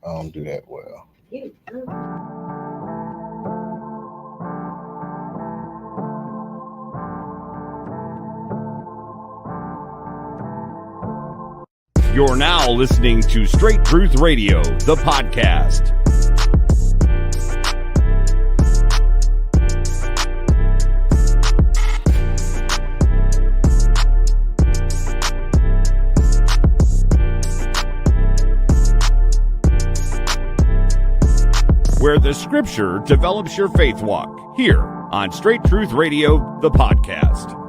I don't do that well. You're now listening to Straight Truth Radio, the podcast. Where the scripture develops your faith walk, here on Straight Truth Radio, the podcast.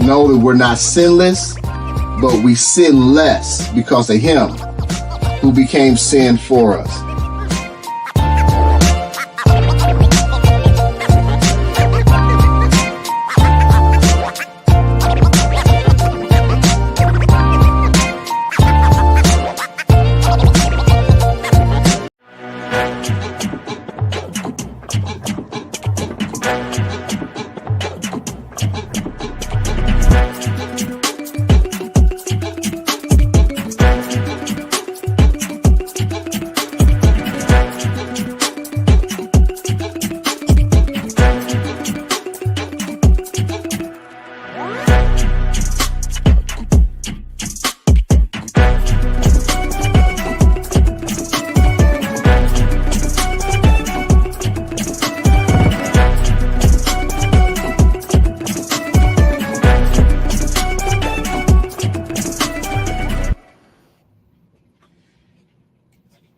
Know that we're not sinless, but we sin less because of him who became sin for us.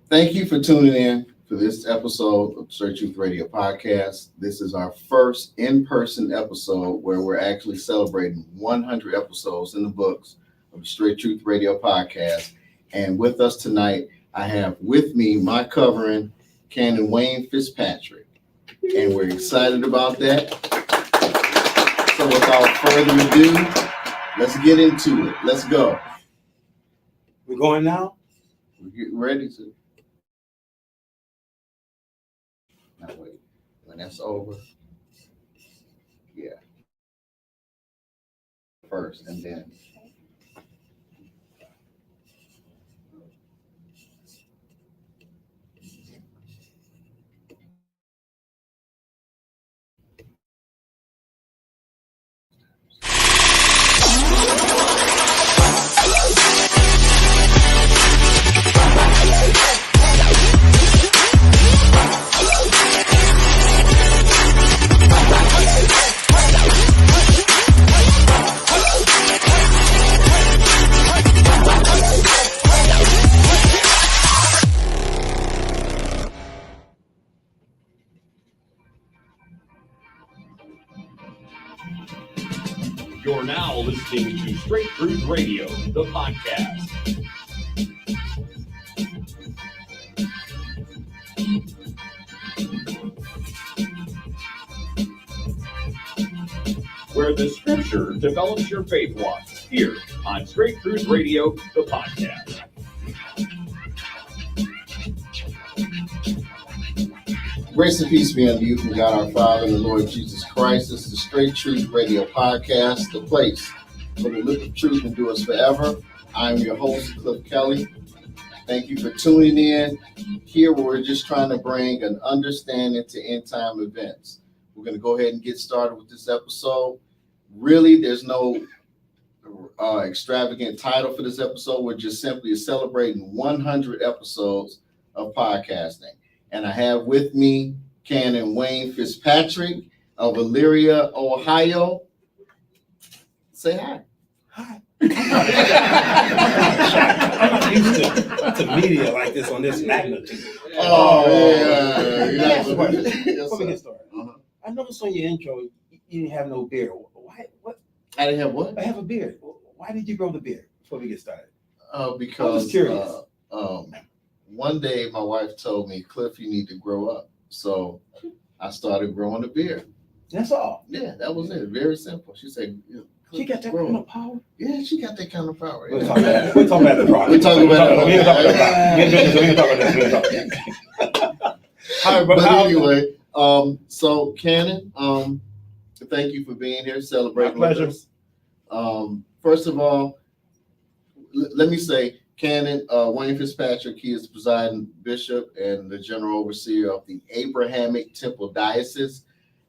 Thank you for tuning in for this episode of Straight Truth Radio Podcast. This is our first in-person episode where we're actually celebrating 100 episodes in the books of the Straight Truth Radio Podcast. And with us tonight, I have with me my covering, Canon Wayne Fitzpatrick. And we're excited about that. So without further ado, let's get into it. Let's go. We're going now? We're getting ready to. Now wait, when that's over, yeah, first and then. You're now listening to Straight Truth Radio, the podcast. Where the scripture develops your faith walk, here on Straight Truth Radio, the podcast. Grace and peace be unto you from God our Father and the Lord Jesus Christ. This is the Straight Truth Radio Podcast, the place where the lip of truth endures forever. I'm your host, Cliff Kelly. Thank you for tuning in. Here we're just trying to bring an understanding to end time events. We're going to go ahead and get started with this episode. Really, there's no extravagant title for this episode. We're just simply celebrating 100 episodes of podcasting. And I have with me Canon Wayne Fitzpatrick of Elyria, Ohio. Say hi. Hi. I'm not used to media like this on this magnitude. Oh, Yes, yeah. before we get started, Uh-huh. I noticed on your intro you didn't have no beard. Why? What? I didn't have what? I have a beard. Why did you grow the beard before we get started? Because curious. one day my wife told me, Cliff, you need to grow up. So I started growing a beard. That's all. Yeah, that was it. Very simple. She said, She got that grow kind up. of power. Yeah, she got that kind of power. We'll Yeah. talk about the product. We'll talk about it. We ain't talking about this. We ain't talking about this. But anyway, so Cannon, thank you for being here, celebrating My with pleasure. us. First of all, let me say, Cannon, Wayne Fitzpatrick, he is the presiding bishop and the general overseer of the Abrahamic Temple Diocese.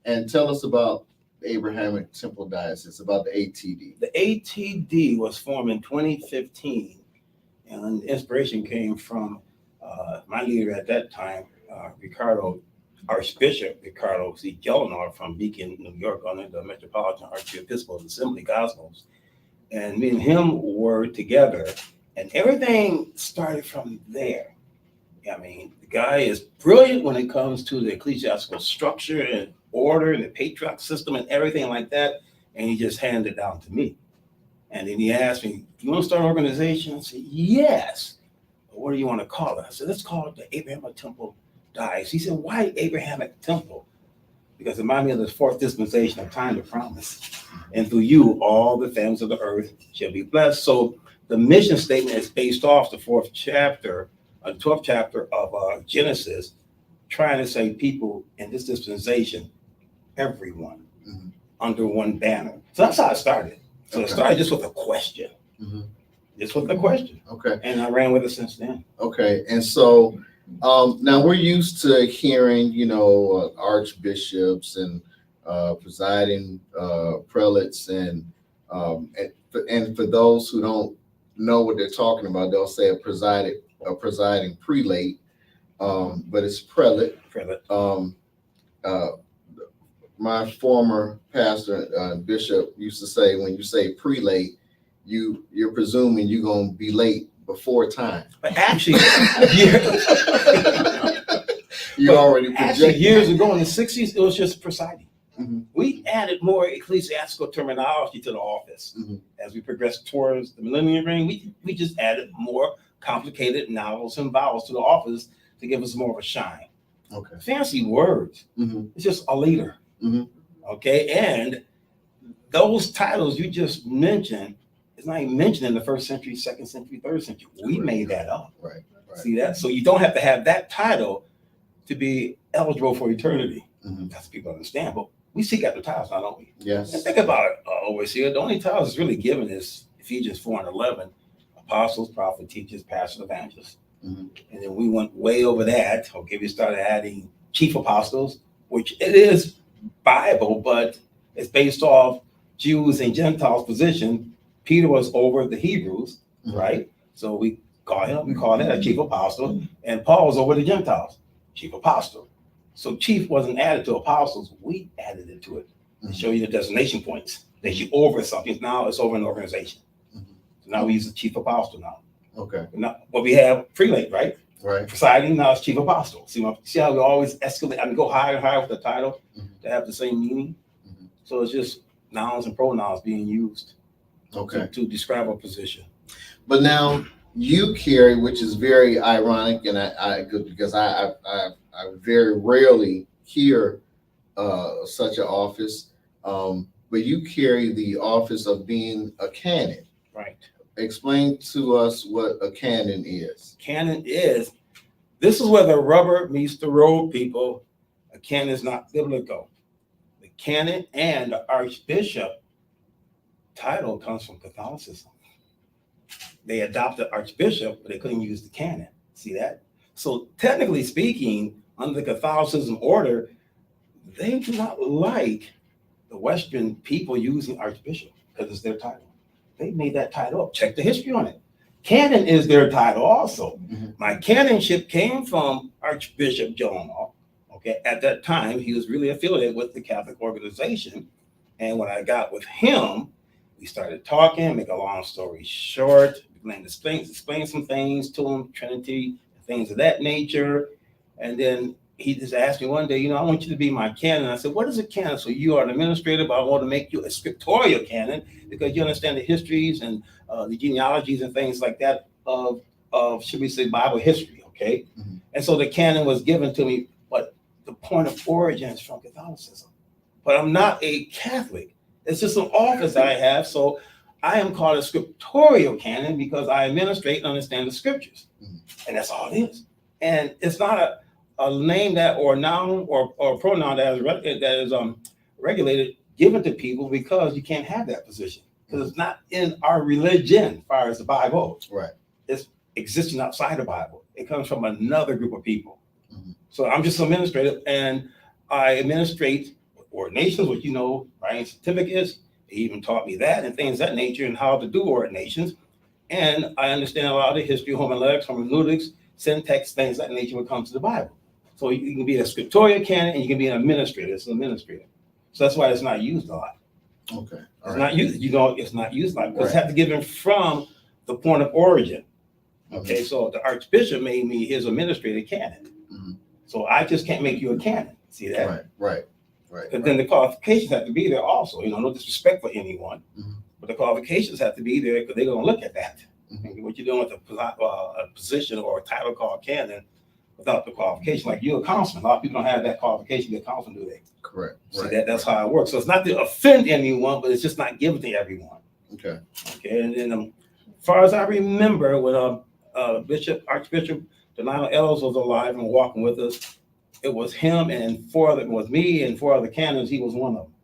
And tell us about the Abrahamic Temple Diocese, about the ATD. The ATD was formed in 2015, and inspiration came from my leader at that time, Archbishop Ricardo C. Gellner from Beacon, New York, under the Metropolitan Archiepiscopal Assembly Gospels. And me and him were together, and everything started from there. I mean, the guy is brilliant when it comes to the ecclesiastical structure and order and the patriarch system and everything like that. And he just handed it down to me. And then he asked me, "You want to start an organization?" I said, "Yes." "What do you want to call it?" I said, "Let's call it the Abrahamic Temple Diocese." He said, "Why Abrahamic Temple?" "Because it reminds me of the fourth dispensation of time of promise. And through you, all the families of the earth shall be blessed." So the mission statement is based off the 12th chapter of Genesis, trying to say people in this dispensation, everyone, under one banner. So that's how it started. So It started just with a question. Just with a question. Okay. And I ran with it since then. Okay. And so now we're used to hearing, archbishops and presiding prelates and for those who don't know what they're talking about, they'll say a presiding prelate, but it's prelate. My former pastor, bishop, used to say, when you say prelate, you're presuming you're gonna be late before time. But actually, you already projected. Years ago in the 60s, it was just presiding. Mhm. We added more ecclesiastical terminology to the office. As we progressed towards the millennium reign, we just added more complicated vowels and vowels to the office to give us more of a shine. Okay. Fancy words. It's just a leader. Okay, and those titles you just mentioned, it's not even mentioned in the 1st century, 2nd century, 3rd century. We made that up. Right. See that? So you don't have to have that title to be eligible for eternity. That's what people understand. But we seek after titles, now, don't we? Yes. And think about it, overseer. The only titles that's really given is Ephesians 4:11, apostles, prophets, teachers, pastors, evangelists. And then we went way over that. Okay, we started adding chief apostles, which it is Bible, but it's based off Jews and Gentiles' position. Peter was over the Hebrews, right? So we call that a chief apostle, and Paul was over the Gentiles, chief apostle. So chief wasn't added to apostles, we added it to it to show you the destination points that you over something. Now it's over an organization. So now we use the chief apostle now. Okay. Now, what we have prelate, right? Right. Presiding, now it's chief apostle. See how we always escalate, go higher and higher with the title to have the same meaning. So it's just nouns and pronouns being used to describe a position. But now you carry, which is very ironic, and because I very rarely hear such an office, but you carry the office of being a canon. Right. Explain to us what a canon is. Canon is, this is where the rubber meets the road, people. A canon is not biblical. The canon and the archbishop title comes from Catholicism. They adopted archbishop, but they couldn't use the canon. See that? So technically speaking, under the Catholicism order, they do not like the Western people using archbishop because it's their title. They made that title up. Check the history on it. Canon is their title also. My canonship came from Archbishop Gellner. Okay, at that time, he was really affiliated with the Catholic organization. And when I got with him, We started talking, make a long story short, explain some things to him, Trinity, things of that nature. And then he just asked me one day, I want you to be my canon. I said, what is a canon? So you are an administrator, but I want to make you a scriptorial canon because you understand the histories and the genealogies and things like that of should we say, Bible history, okay? Mm-hmm. And so the canon was given to me, but the point of origin is from Catholicism. But I'm not a Catholic. It's just an office that I have. So I am called a scriptorial canon because I administrate and understand the scriptures. Mm-hmm. And that's all it is. And it's not a name that or noun or pronoun that is regulated, given to people because you can't have that position. Because it's not in our religion as far as the Bible. Right. It's existing outside the Bible. It comes from another group of people. Mm-hmm. So I'm just administrative, and I administrate ordinations, which writing certificates. He even taught me that and things of that nature and how to do ordinations. And I understand a lot of the history, homiletics, hermeneutics, syntax, things of that nature when it comes to the Bible. So you can be a scriptorial canon and you can be an administrator. It's an administrator. So that's why it's not used a lot. Okay. It's not used, it's not used a lot because it has to give him from the point of origin. Okay, mm-hmm. So the Archbishop made me his administrative canon. Mm-hmm. So I just can't make you a canon. See that? Right. Because then the qualifications have to be there also. No disrespect for anyone, mm-hmm. but the qualifications have to be there because they're going to look at that. Mm-hmm. What you're doing with a position or a title called canon without the qualification, like you're a councilman. A lot of people don't have that qualification to be a councilman, do they? Correct. So that's how it works. So it's not to offend anyone, but it's just not given to everyone. Okay. And then as far as I remember, when Archbishop Delano Ellis was alive and walking with us, it was him and was me and 4 other canons. He was one of them.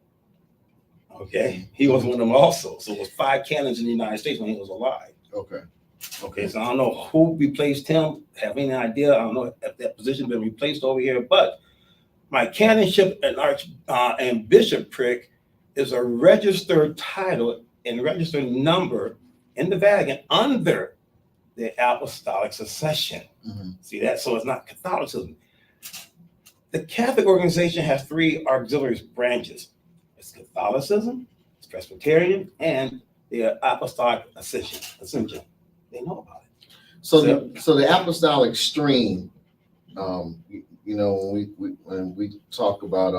Okay. He was one of them also. So it was 5 canons in the United States when he was alive. Okay. So I don't know who replaced him. Have any idea? I don't know if that position been replaced over here, but my canonship and bishopric is a registered title and registered number in the Vatican under the apostolic succession. Mm-hmm. See that? So it's not Catholicism. The Catholic organization has 3 auxiliary branches. It's Catholicism, it's Presbyterian, and the apostolic ascension. They know about it. So the apostolic stream, when we talk about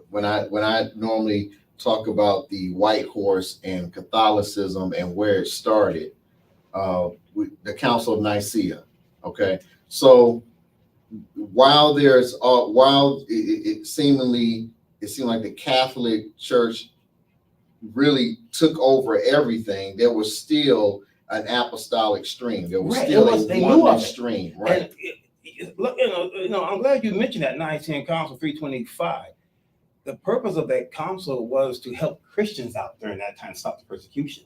when I normally talk about the white horse and Catholicism and where it started, the Council of Nicaea. Okay, so while it seemed like the Catholic Church really took over everything, there was still an apostolic stream. There was still a one stream, right? And look, I'm glad you mentioned that Nicene Council 325. The purpose of that council was to help Christians out during that time, stop the persecution.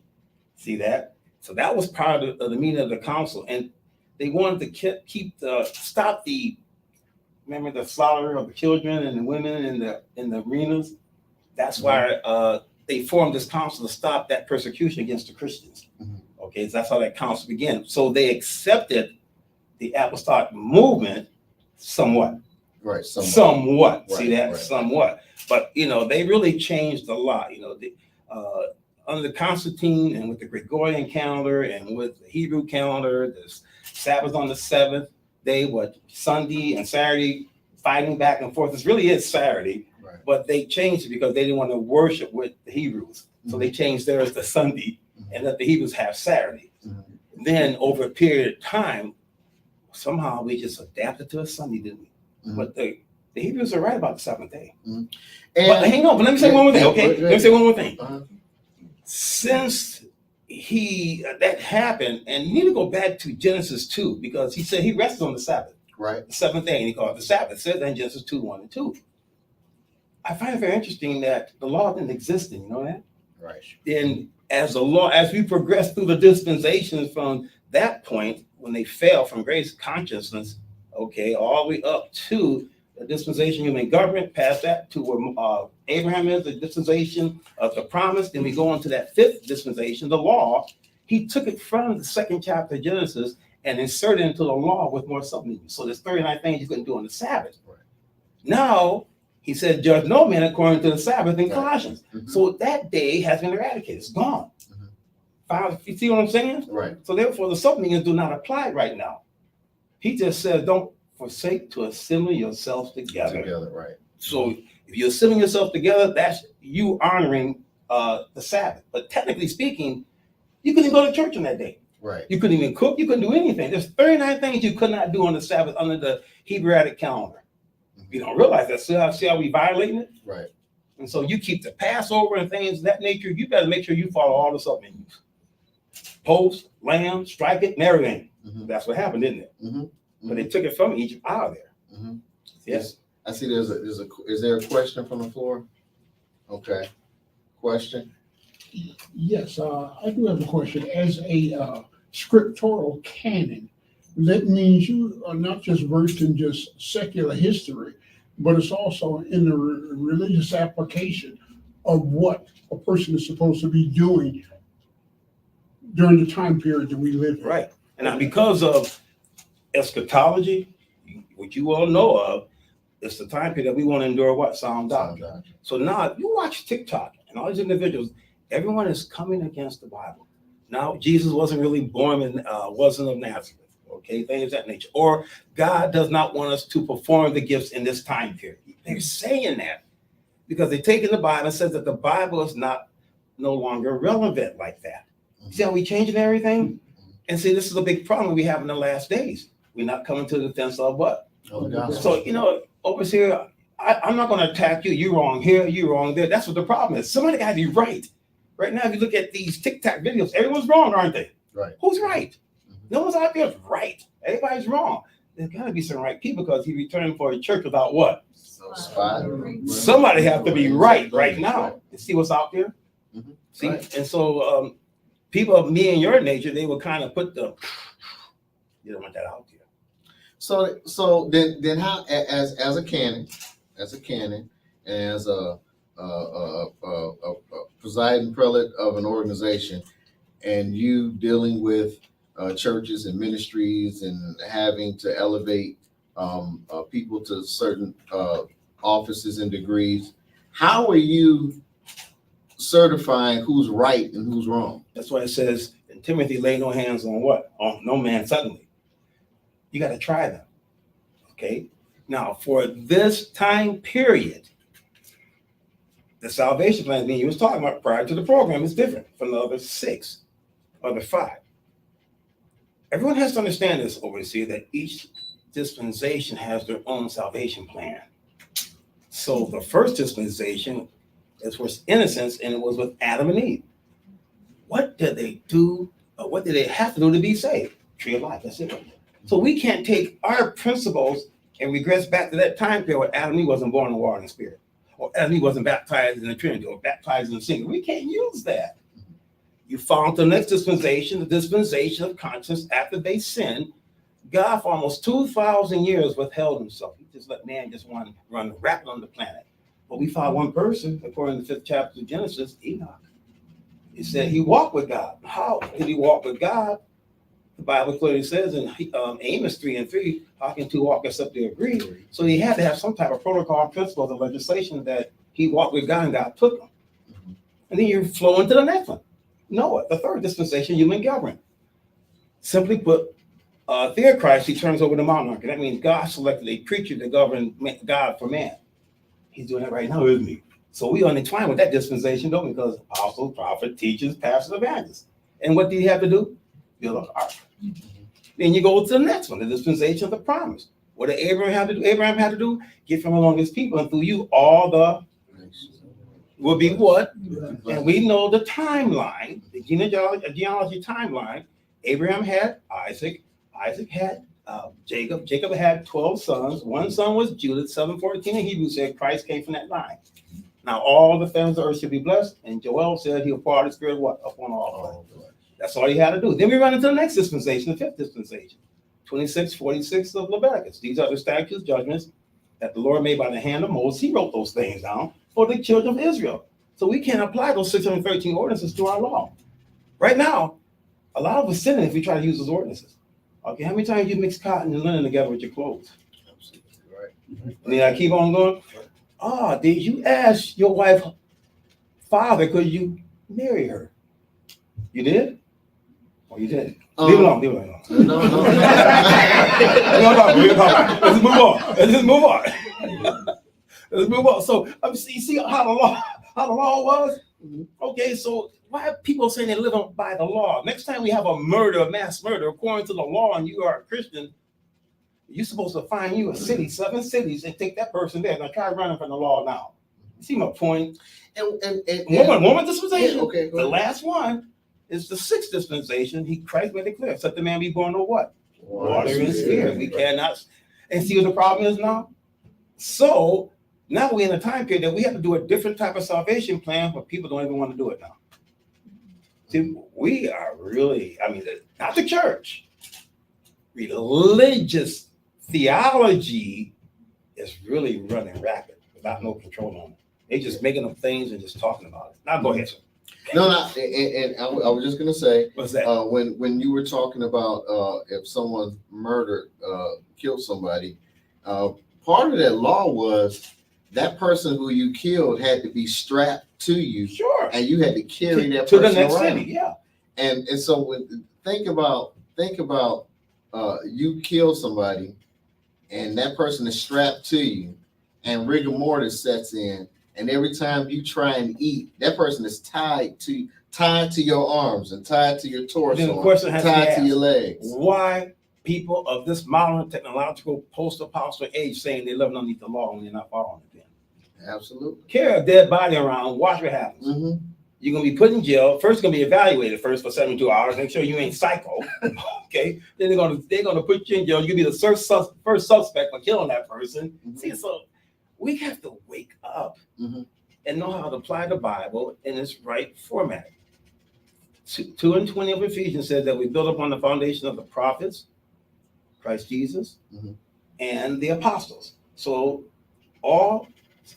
See that? So that was part of the meaning of the council, and they wanted to stop the slaughter of the children and the women in the arenas. That's why they formed this council to stop that persecution against the Christians. Mm-hmm. Okay, so that's how that council began. So they accepted the apostolic movement somewhat. Right. Somewhat. Right, See that? Right. Somewhat. But they really changed a lot. Under Constantine and with the Gregorian calendar and with the Hebrew calendar, the Sabbath on the 7th day, Sunday and Saturday, fighting back and forth. This really is Saturday. Right. But they changed it because they didn't want to worship with the Hebrews. So they changed theirs to Sunday and let the Hebrews have Saturday. Mm-hmm. Then over a period of time, somehow we just adapted to a Sunday, didn't we? Mm-hmm. But the Hebrews are right about the 7th day. Mm-hmm. But hang on, but let me say one more thing, okay? Let me say one more thing. Uh-huh. Since that happened, and you need to go back to Genesis 2, because he said he rested on the Sabbath. Right. The 7th day, and he called it the Sabbath. It says that in Genesis 2, 1 and 2. I find it very interesting that the law didn't exist then, you know that? Right. Then as we progress through the dispensations from that point, when they fell from grace consciousness, okay, all the way up to the dispensation of human government, past that to where Abraham is, the dispensation of the promise. Then we go into that 5th dispensation, the law. He took it from the 2nd chapter of Genesis and inserted it into the law with more substance. So there's 39 things you couldn't do on the Sabbath. Right. Now, He said, judge no man according to the Sabbath in Right. Colossians. Mhm. So that day has been eradicated. It's gone. You see what I'm saying? Right. So therefore, the supplements do not apply right now. He just said, don't forsake to assemble yourselves together. Right. So if you're assembling yourself together, that's you honoring the Sabbath. But technically speaking, you couldn't go to church on that day. Right. You couldn't even cook. You couldn't do anything. There's 39 things you could not do on the Sabbath under the Hebraic calendar. You don't realize that. See how we violating it? Right. And so you keep the Passover and things of that nature. You better make sure you follow all the supplements. Post, lamb, strike it, and everything. Mhm. That's what happened, didn't it? Mhm. But they took it from Egypt out of there. Mhm. Yes. I see is there a question from the floor? Okay. Question? Yes, I do have a question. As a scriptural canon, that means you are not just versed in just secular history, but it's also in the religious application of what a person is supposed to be doing during the time period that we live in. Right. And now because of eschatology, what you all know of, it's the time period that we want to endure what? Sound doctrine. So now you watch TikTok and all these individuals, everyone is coming against the Bible. Now, Jesus wasn't really born in, wasn't of Nazareth, okay, things of that nature. Or God does not want us to perform the gifts in this time period. They're saying that because they take in the Bible and says that the Bible is no longer relevant like that. See how we changing everything? And see, this is a big problem we have in the last days. We're not coming to the defense of what? So, over here, I'm not going to attack you. You're wrong here, you're wrong there. That's what the problem is. Somebody got to be right. Right now, if you look at these TikTok videos, everyone's wrong, aren't they? Right. Who's right? No one's out there right. Everybody's wrong. There's got to be some right people because he returned for a church without what? Somebody have to be right now. You see what's out there? Mhm. See? Right. And so people of me and your nature, they will kind of put you don't want that out there. So then how as a canon, and as a presiding prelate of an organization, and you dealing with churches and ministries and having to elevate people to certain offices and degrees, how are you certifying who's right and who's wrong? That's why it says in Timothy, lay no hands on what? On no man suddenly. You got to try them. Okay. Now, for this time period, the salvation plan that you was talking about prior to the program is different from the other 5. Everyone has to understand this, overseer, that each dispensation has their own salvation plan. So the first dispensation is for innocence, and it was with Adam and Eve. What did they do? What did they have to do to be saved? Tree of life. That's it. So we can't take our principles and regress back to that time period where Adam and Eve wasn't born in water and the spirit, or Adam and Eve wasn't baptized in the Trinity, or baptized in the single. We can't use that. You found the next dispensation, the dispensation of conscience after they sinned. God, for almost 2,000 years, withheld himself. He just let man just run rapid on the planet. But we found one person, according to the 5th chapter of Genesis, Enoch. He said he walked with God. How did he walk with God? The Bible clearly says in Amos 3:3, how can two walk except they agree? So he had to have some type of protocol, principles, of legislation that he walked with God and God took him. And then you flow into the next one. Noah, the third dispensation, human government. Simply put, Theochrist, he turns over the monarchy. That means God selected a preacher to govern God for man. He's doing that right now, isn't he? So we intertwine with that dispensation, don't we? Because apostles, prophets, teachers, pastors, evangelists. And what did he have to do? Build an ark. Then you go to the next one, the dispensation of the promise. What did Abraham have to do? Abraham had to do? Get from among his people, and through you all the will be what? And we know the timeline, the genealogy timeline. Abraham had Isaac. Isaac had Jacob. Jacob had 12 sons. One son was Judah. 7:14 in Hebrew said Christ came from that line. Now all the families of the earth should be blessed. And Joel said he'll pour out his spirit what? Upon all flesh. That's all he had to do. Then we run into the next dispensation, the 5th dispensation. 26:46 of Leviticus. These are the statutes, judgments that the Lord made by the hand of Moses. He wrote those things down for the children of Israel. So we can't apply those 613 ordinances to our law. Right now, a lot of us sinning if we try to use those ordinances. Okay, how many times you mix cotton and linen together with your clothes? Absolutely right. And then I keep on going. did you ask your wife father, could you marry her? You did? Or you didn't? Leave it alone, leave it alone. No. Let's move on. Let's move on. Let's move on. So you see how the law was? Okay, so why are people saying they live by the law? Next time we have a mass murder, according to the law, and you are a Christian, you're supposed to find you a city, 7 cities, and take that person there. Now try running from the law now. You see my point? And Woman dispensation. Yeah, okay, go The ahead. last one is the 6th dispensation. Christ made it clear. Except the man be born of what? Water and spirit. We cannot. And see what the problem is now? So now we're in a time period that we have to do a different type of salvation plan, but people don't even want to do it now. See, we are really, not the church. Religious theology is really running rapid without no control on it. They're just making up things and just talking about it. Now go ahead, sir. No, and I was just gonna say, What's that? when you were talking about if someone killed somebody, part of that law was that person who you killed had to be strapped to you, Sure. and you had to carry that to person the next around. city, yeah. And so think about you kill somebody, and that person is strapped to you, and rigor mortis sets in. And every time you try and eat, that person is tied to your arms and tied to your torso, Then the question has to be tied to asked, your legs. why people of this modern technological post-apostle age saying they live underneath the law when they're not following it then? Absolutely. Carry a dead body around, watch what happens. Mm-hmm. You're gonna be put in jail. First, gonna be evaluated first for 72 hours. Make sure you ain't psycho. Okay. Then they're gonna put you in jail. You'll be the first suspect for killing that person. Mm-hmm. See, so we have to wake up Mm-hmm. and know how to apply the Bible in its right format. 2:20 of Ephesians says that we build upon the foundation of the prophets, Christ Jesus, Mm-hmm. and the apostles. So all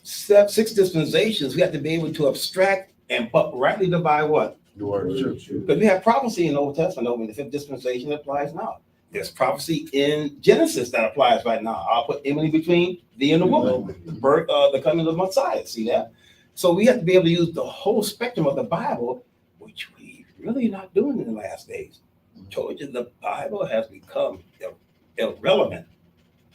6 dispensations, we have to be able to abstract and but rightly divide what? The word of truth. Because we have prophecy in the Old Testament, over the 5th dispensation that applies now. There's prophecy in Genesis that applies right now. I'll put Emily between thee and the woman, the birth, the coming of the Messiah. See that? So we have to be able to use the whole spectrum of the Bible, which we really not doing in the last days. I told you the Bible has become irrelevant.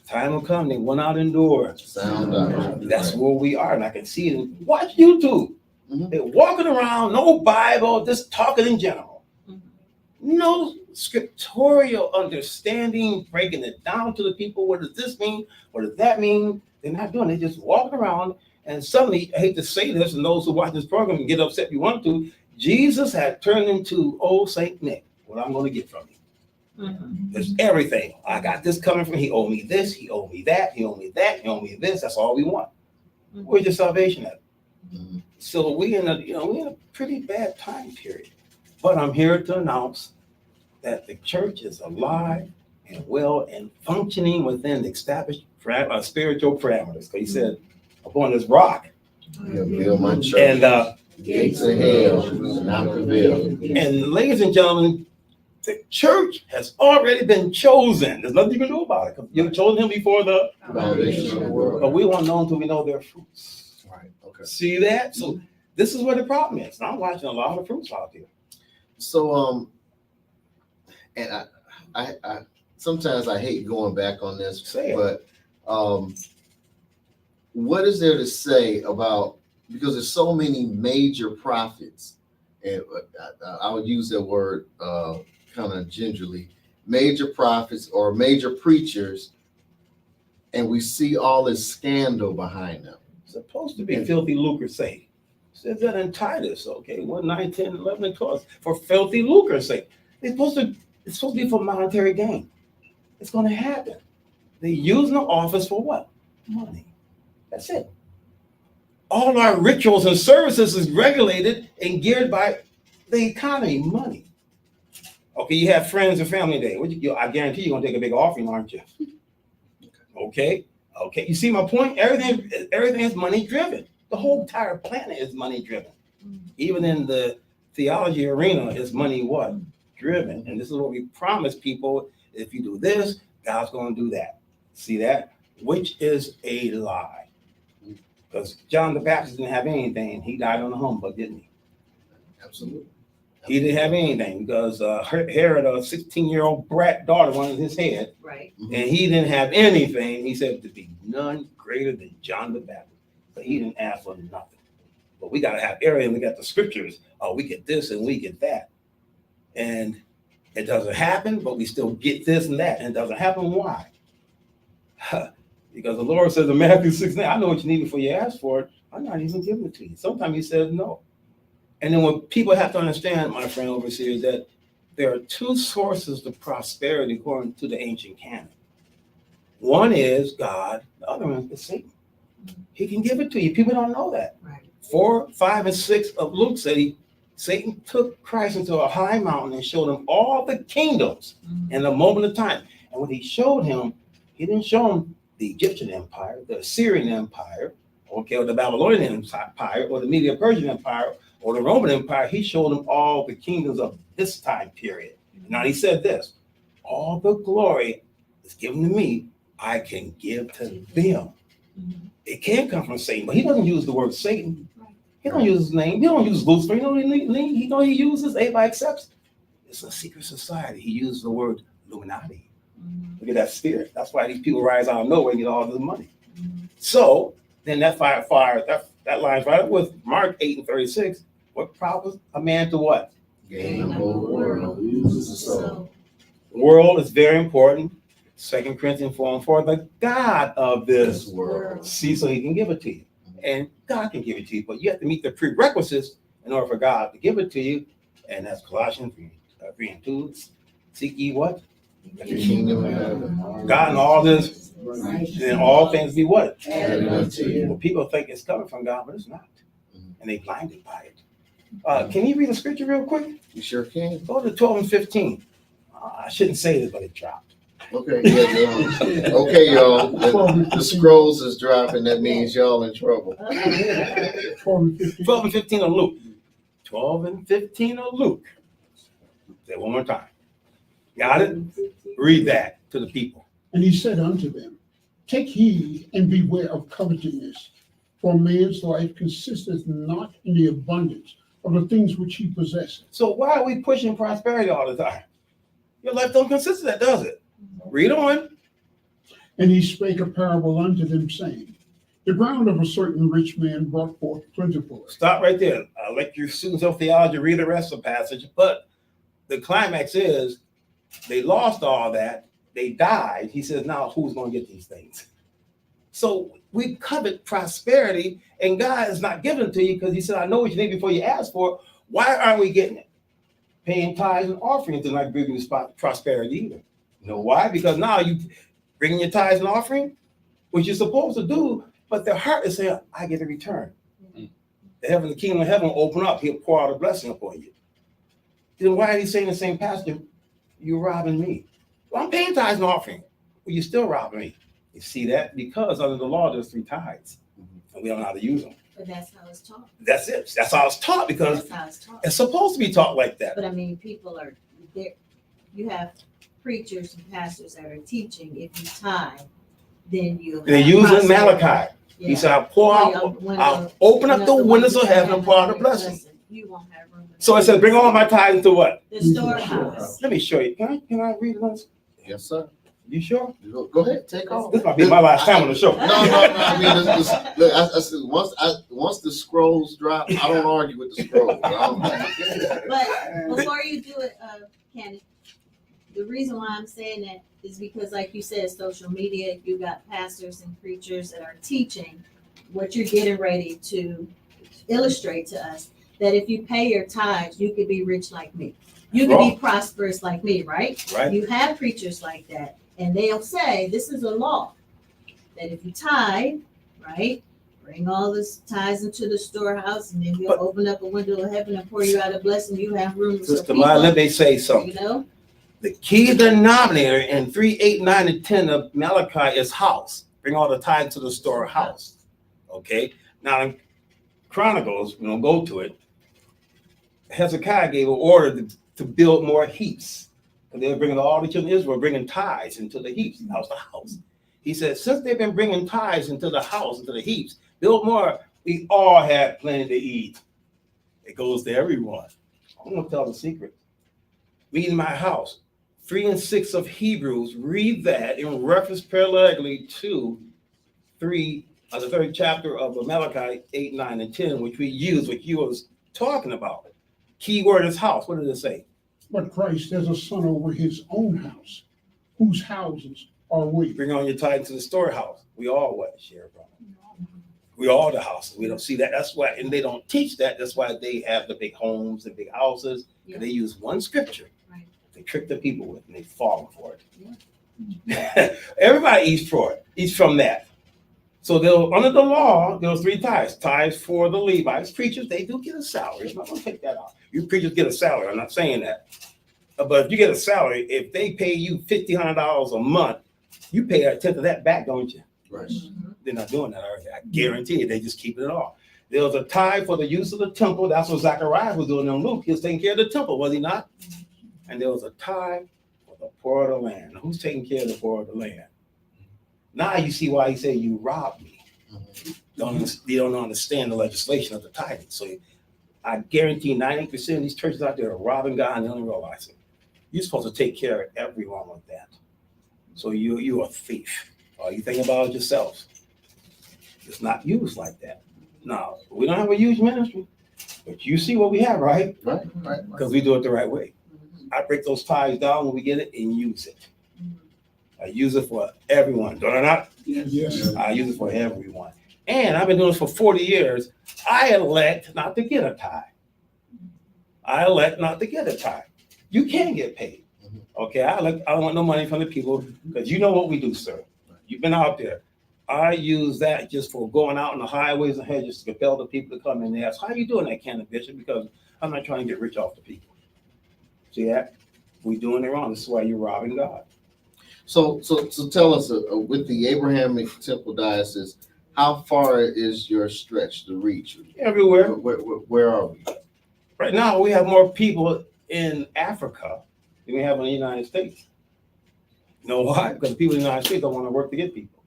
Time will come, they will not endure. Sound out. That's where we are, and I can see it. Watch YouTube. Mhm. They're walking around, no Bible, just talking in general. No scriptorial understanding, breaking it down to the people. What does this mean? What does that mean? They're not doing it. They're just walking around, and suddenly, I hate to say this, and those who watch this program and get upset if you want to, Jesus had turned into old Saint Nick. What I'm going to get from you. There's everything. I got this coming from. He owed me this. He owed me that. He owed me that. He owed me this. That's all we want. Where's your salvation at? Mhm. So we're in a pretty bad time period. But I'm here to announce that the church is alive and well and functioning within the established spiritual parameters. Because he said, upon this rock, Yeah, build my church. and Gates of hell will not prevail. and ladies and gentlemen, the church has already been chosen. There's nothing you can do about it. 'Cause you've chosen him before the, Foundation of the world. but we won't know until we know their fruits. Right. Okay. See that? So this is where the problem is. And I'm watching a lot of fruits out here. So and I sometimes I hate going back on this, Say it. but what is there to say about, because there's so many major prophets, and I would use that word kind of gingerly, major prophets or major preachers, and we see all this scandal behind them. It's supposed to be filthy lucre's sake. Says that in Titus, okay, 1, 9, 10, 11, and 12, for filthy lucre's sake. It's supposed to be for monetary gain. It's going to happen. They're using the office for what? Money. That's it. All our rituals and services is regulated and geared by the economy, money. Okay, you have friends and family day. I guarantee you're going to take a big offering, aren't you? Okay. You see my point? Everything is money driven. The whole entire planet is money driven. Even in the theology arena, is money what? Driven. And this is what we promise people. If you do this, God's going to do that. See that? Which is a lie. Because John the Baptist didn't have anything. He died on the humbug, didn't he? Absolutely. He didn't have anything because Herod, a 16-year-old brat daughter, wanted his head, Right. Mhm. and he didn't have anything. He said to be none greater than John the Baptist. But he didn't ask for nothing. But we got to have area and look at the scriptures. Oh, we get this and we get that. And it doesn't happen, but we still get this and that. And it doesn't happen. Why? Because the Lord says in Matthew 6:9, I know what you need before you ask for it. I'm not even giving it to you. Sometimes he says no. And then what people have to understand, my friend overseer, is that there are two sources of prosperity according to the ancient canon. One is God, the other one is Satan. He can give it to you. People don't know that. Right. 4, 5, and 6 of Luke say Satan took Christ into a high mountain and showed him all the kingdoms in a moment of time. And when he showed him, he didn't show him the Egyptian empire, the Assyrian empire, okay, or the Babylonian empire, or the Medo-Persian empire, or the Roman empire. He showed him all the kingdoms of this time period. Now he said this, all the glory is given to me, I can give to them. It can come from Satan, but he doesn't use the word Satan. He don't use his name. He don't use Lucifer. He uses, everybody accepts. It's a secret society. He uses the word Illuminati. Look at that spirit. That's why these people rise out of nowhere and get all this money. So then that that lines right up with Mark 8:36. What profits a man to what? Gain the whole world, loses the soul. World is very important. 2 Corinthians 4:4, for the God of this This world. see, so he can give it to you. And God can give it to you, but you have to meet the prerequisites in order for God to give it to you. And that's Colossians 3:2. Seek ye what? The kingdom of heaven. God and all this, then all things be what? Added unto you. Well, people think it's coming from God, but it's not. And they blinded by it. Can you read the scripture real quick? You sure can. Go to 12 and 15. I shouldn't say this, but it dropped. Okay, yeah, okay, y'all. The scrolls is dropping. That means y'all in trouble. 12 and 15 of Luke. 12 and 15 of Luke. Say it one more time. Got it? Read that to the people. And he said unto them, take heed and beware of covetousness, for man's life consisteth not in the abundance of the things which he possesses. So why are we pushing prosperity all the time? Your life don't consist of that, does it? Read on. And he spake a parable unto them, saying, the ground of a certain rich man brought forth plentifully. Stop right there. I'll let your students of theology read the rest of the passage, but the climax is they lost all that. They died. He says, now who's going to get these things? So we covet prosperity, and God is not giving it to you because he said, I know what you need before you ask for it. Why aren't we getting it? Paying tithes and offerings is not bringing you prosperity either. You know why? Because now you bringing your tithes and offering, which you're supposed to do, but their heart is saying, I get a return. The kingdom of heaven will open up. He'll pour out a blessing upon you. Then why are he saying the same pastor? You're robbing me. Well, I'm paying tithes and offering. Well, you're still robbing me. You see that? Because under the law, there's 3 tithes. And we don't know how to use them. But that's how it's taught. That's it. That's how it's taught because That's how it's taught. it's supposed to be taught like that. But I mean, people are there. You have preachers and pastors that are teaching if you tithe, then you. They're using Malachi. He said, I'll pour out, I'll open up the windows of heaven and pour out a blessing. You won't have room. So it says, bring all my tithes into what? The storehouse. Let me show you. Can I read it? Yes, sir. You sure? Go ahead, take off. This might be my last time on the show. No. I mean, look, I said once the scrolls drop, I don't argue with the scrolls. But before you do it, Candy, the reason why I'm saying that is because, like you said, social media, you got pastors and preachers that are teaching what you're getting ready to illustrate to us, that if you pay your tithes, you could be rich like me. You can be prosperous like me, right? Right. You have preachers like that, and they'll say, this is a law, that if you tithe, right, bring all this tithes into the storehouse, and then he'll open up a window of heaven and pour you out a blessing. You have room for Sister people, Maya, let me say something. you know? The key denominator in 3, 8, 9, and 10 of Malachi is house. Bring all the tithes to the storehouse. Okay? Now, in Chronicles, we don't go to it. Hezekiah gave an order to build more heaps. And they were bringing all the children of Israel, bringing tithes into the heaps. That was the house. He said, since they've been bringing tithes into the house, into the heaps, Build more. We all had plenty to eat. It goes to everyone. I'm gonna tell the secret. Read in my house, 3 and 6 of Hebrews, read that in reference parallelically to 3 of the 3rd chapter of Malachi 8, 9, and 10, which we use, what you was talking about. Key word is house. What does it say? But Christ has a son over his own house, whose houses are we? Bring on your tithe to the storehouse. We all what? Share from it. We all the houses. We don't see that. That's why, and they don't teach that. That's why they have the big homes and big houses. Yeah. They use one scripture. Right. They trick the people with, and they fall for it. Everybody eats for it. Eats from that. So they'll, under the law, there was 3 tithes. Tithes for the Levites. Preachers, they do get a salary. I'm not going to take that off. You preachers get a salary. I'm not saying that. But if you get a salary, if they pay you $1,500 a month, you pay a tenth of that back, don't you? Right. They're not doing that, are they? I guarantee you, they just keep it all. There was a tithe for the use of the temple. That's what Zachariah was doing in Luke. He was taking care of the temple, was he not? And there was a tithe for the poor of the land. Who's taking care of the poor of the land? Now you see why he said, you robbed me. You don't understand the legislation of the tithing. So I guarantee 90% of these churches out there are robbing God and they don't realize it. You're supposed to take care of everyone like that. So you're a thief. All you think about is yourself. It's not used like that. Now, we don't have a huge ministry, but you see what we have, right? Right. Because we do it the right way. I break those tithes down when we get it and use it. I use it for everyone. Do I not? Yes. I use it for everyone. And I've been doing this for 40 years. I elect not to get a tithe. I elect not to get a tithe. You can get paid. Okay, I don't want no money from the people because you know what we do, sir. You've been out there. I use that just for going out on the highways and hedges to compel the people to come in and ask, how you doing that, Canon Bishop? Because I'm not trying to get rich off the people. See that? We're doing it wrong. This is why you're robbing God. So tell us, with the Abrahamic Temple Diocese, how far is your stretch to reach? Everywhere. Where are we? Right now, we have more people in Africa than we have in the United States. You know why? Because the people in the United States don't want to work to get people.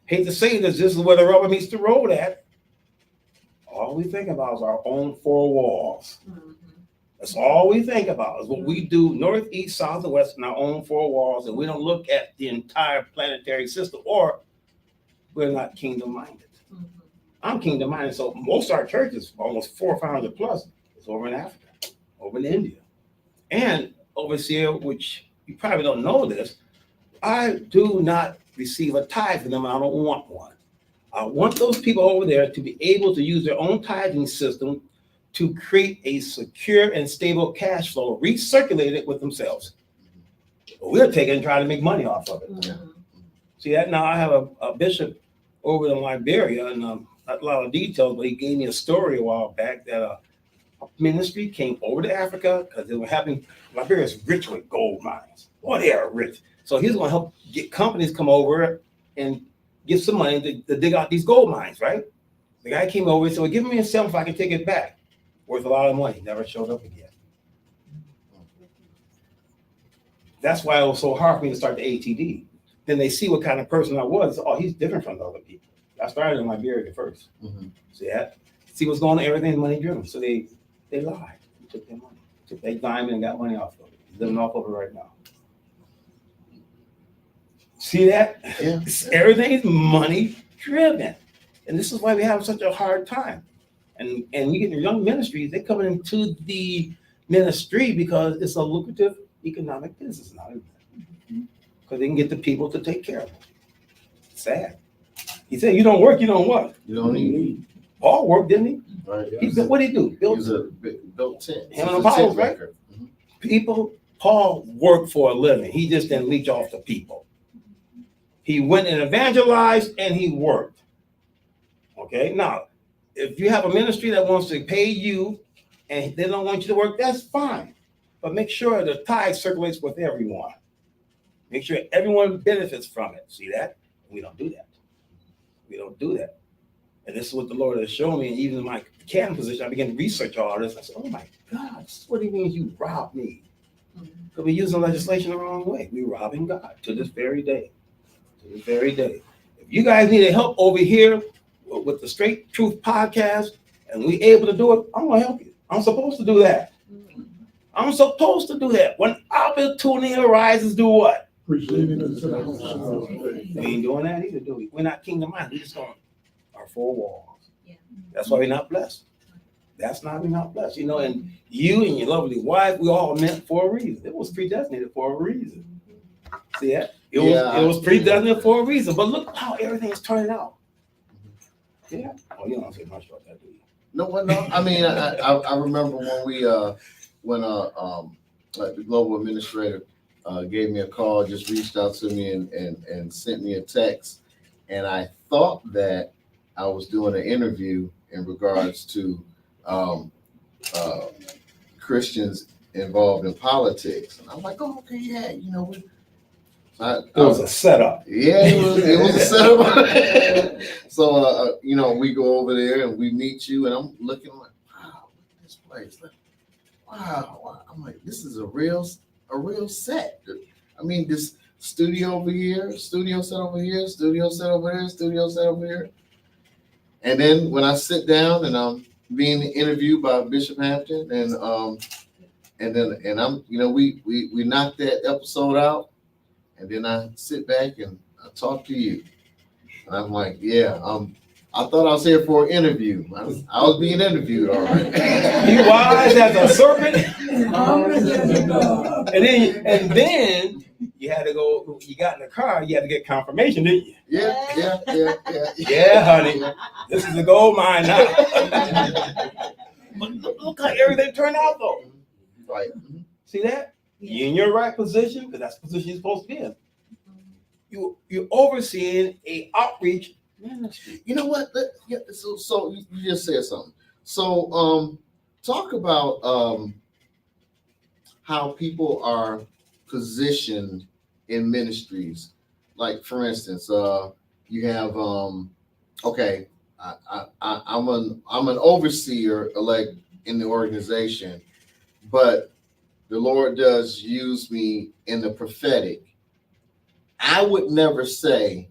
Hate to say this is where the rubber meets the road at. All we think about is our own 4 walls. That's all we think about is what we do north, east, south, and west in our own 4 walls, and we don't look at the entire planetary system, or we're not kingdom-minded. I'm kingdom-minded, so most of our churches, almost 400 or 500 plus, is over in Africa, over in India. And over here, which you probably don't know this, I do not receive a tithe from them. I don't want one. I want those people over there to be able to use their own tithing system to create a secure and stable cash flow, recirculate it with themselves. But we're taking and trying to make money off of it. See that? Now I have a bishop over in Liberia, and not a lot of details, but he gave me a story a while back that a ministry came over to Africa because they were having, Liberia is rich with gold mines. Oh, they are rich. So he's going to help get companies come over and give some money to dig out these gold mines, right? The guy came over and said, well, give me a sum if I can take it back. Worth a lot of money. Never showed up again. That's why it was so hard for me to start the ATD. Then they see what kind of person I was. Oh, he's different from the other people. I started in Liberia first. See that? See what's going on? Everything's money driven. So they lied. They took their money. Took their diamond and got money off of it. Living off of it right now. See that? Yeah. Everything's money driven. And this is why we have such a hard time. And you get your young ministries, they're coming into the ministry because it's a lucrative economic business now. Because they can get the people to take care of them. Sad. He said, you don't work, you don't what? You don't need. Paul worked, didn't he? Right. What did he do? Built tent. Him and Apollos, right? People, Paul worked for a living. He just didn't leech off the people. He went and evangelized and he worked. Okay, now, if you have a ministry that wants to pay you and they don't want you to work, that's fine. But make sure the tithe circulates with everyone. Make sure everyone benefits from it. See that? We don't do that. We don't do that. And this is what the Lord has shown me. And even in my canon position, I began to research all this. I said, oh my God, this is what he means you rob me. Because we're using legislation the wrong way. We're robbing God to this very day. To this very day. If you guys need help over here, with the Straight Truth podcast, and we able to do it, I'm gonna help you. I'm supposed to do that. I'm supposed to do that. When opportunity arises, do what? Presenting us to the house of the Lord. We ain't doing that either, do we? We're not kingdom minded. We just going our four walls. Yeah. That's why we're not blessed. That's not we're not blessed. You know, and you and your lovely wife, we all meant for a reason. It was predestinated for a reason. See that? It was predestined for a reason. But look how everything is turning out. Yeah. Oh, you don't say much about that, do you? No. I mean, I remember when we like the global administrator gave me a call, just reached out to me and sent me a text, and I thought that I was doing an interview in regards to Christians involved in politics, and I'm like, oh, okay, yeah, you know, It was a setup. yeah, it was a setup. So, you know, we go over there and we meet you, and I'm looking like, wow, look at this place. Like, wow. I'm like, this is a real set. I mean, this studio over here, studio set over here, studio set over there, studio set over here. And then when I sit down and I'm being interviewed by Bishop Hampton, and I'm, you know, we knocked that episode out. And then I sit back and I talk to you. And I'm like, yeah, I thought I was here for an interview. I was being interviewed already. You wise as a serpent. And then you had to go, you got in the car, you had to get confirmation, didn't you? Yeah. Yeah, honey. This is a gold mine now. But look how everything turned out though. Right. See that? You're in your right position, because that's the position you're supposed to be in. You're overseeing a outreach ministry. You know what? So you just said something. So talk about how people are positioned in ministries. Like for instance, you have okay, I'm an overseer elect in the organization, but the Lord does use me in the prophetic. I would never say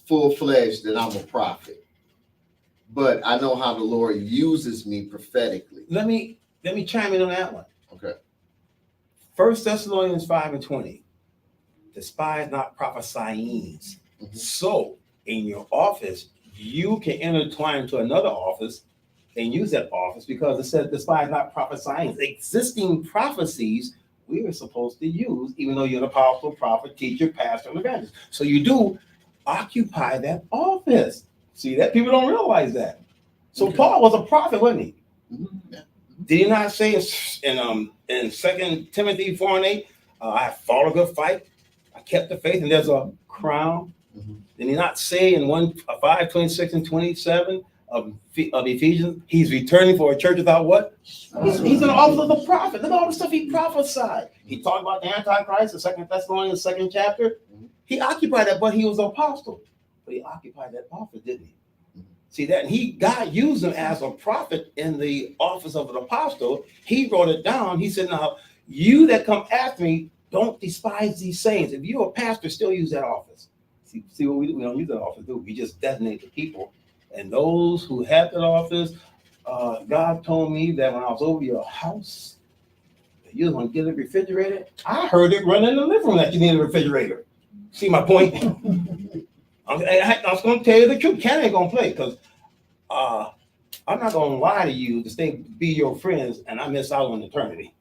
full-fledged that I'm a prophet, but I know how the Lord uses me prophetically. Let me chime in on that one. Okay. 1 Thessalonians 5:20. Despise not prophesying. Mhm. So in your office, you can intertwine into another office and use that office, because it says despise not prophesying. Existing prophecies we are supposed to use, even though you're an apostle, prophet, teacher, pastor, and evangelist. So you do occupy that office. See that? People don't realize that. So Okay. Paul was a prophet, wasn't he? Mhm. Yeah. Did he not say in 2 Timothy 4:8, I fought a good fight, I kept the faith, and there's a crown? Mhm. Did he not say in 5:26 and 27 of Ephesians, he's returning for a church without what? He's an office of the prophet. Look at all the stuff he prophesied. He talked about the Antichrist in 2 Thessalonians, 2nd chapter. He occupied that, but he was an apostle. But he occupied that office, didn't he? See that? And God used him as a prophet in the office of an apostle. He wrote it down. He said, now, you that come after me, don't despise these sayings. If you're a pastor, still use that office. See what we do? We don't use that office, do we? We just designate the people. And those who have that office, God told me that when I was over your house, that you was going to get a refrigerator. I heard it running in the living room that you need a refrigerator. See my point? I was going to tell you the truth. Ken ain't going to play, because I'm not going to lie to you to be your friends and I miss out on eternity.